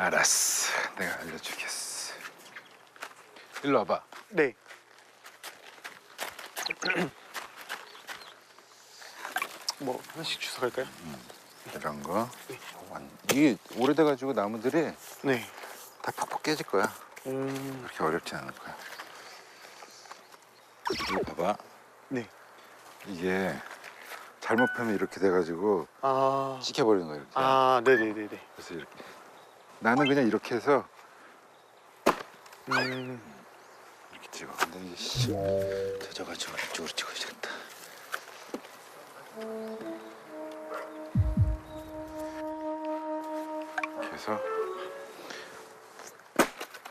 알았어. 내가 알려주겠어. 일로 와봐. 네. 뭐 하나씩 주워 갈까요? 이런 거. 이게 오래돼가지고 나무들이 네. 다 퍽퍽 깨질 거야. 음. 그렇게 어렵지 않을 거야. 이거 봐봐. 네. 이게 잘못 펴면 이렇게 돼가지고 아. 찍혀버리는 거야 이렇게. 아, 네네네네. 그래서 이렇게. 나는 그냥 이렇게 해서 음. 이렇게 찍어. 근데 이게 젖어가지고 이쪽으로 찍어야겠다. 이렇게 해서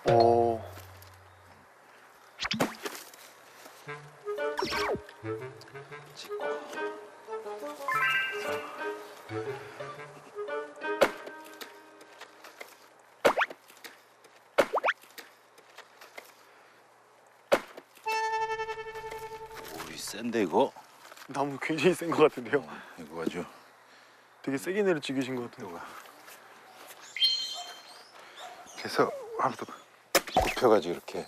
오. 찍고. 오이 센데 이거? 나무 굉장히 센 것 같은데요. 이거 아주 되게 세게 내려 찍으신 것 같은데. 이거가. 그래서 한번 굽혀가지고 이렇게.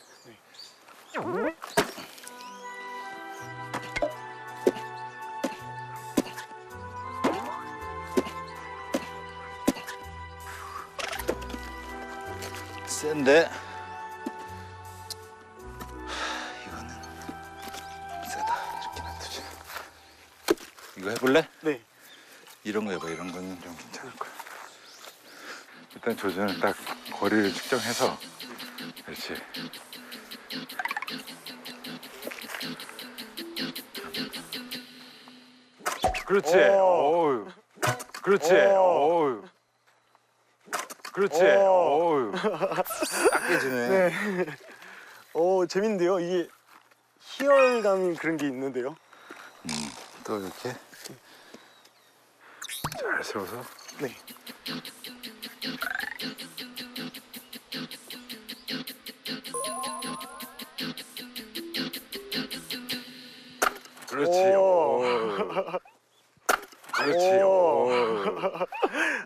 센데 이거는 세다. 이렇게 놔두자. 이거 해볼래? 네. 이런 거 해봐. 이런 거는 좀 괜찮을 거야. 일단 조준을 딱 거리를 측정해서. 그렇지. 그렇지. 어유. 그렇지. 어유. 그렇지. 어유. 딱 깨지네. 네. 오, 재밌는데요. 이게 희열감 그런 게 있는데요. 또 이렇게 잘 세워서. 네. 그렇지. 오. 어유. 그렇지. 오.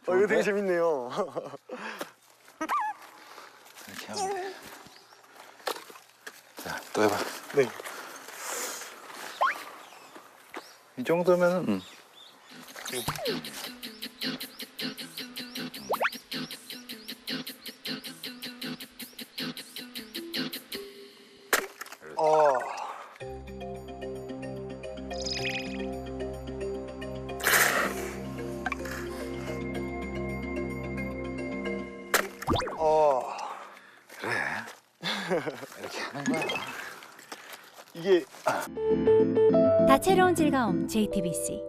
어유. 이거 되게 재밌네요. 이렇게 하면 돼. 자, 또 해봐. 네. 이 정도면은 어. 어. 그래. 이렇게 하는 거야. 이게 다채로운 즐거움 JTBC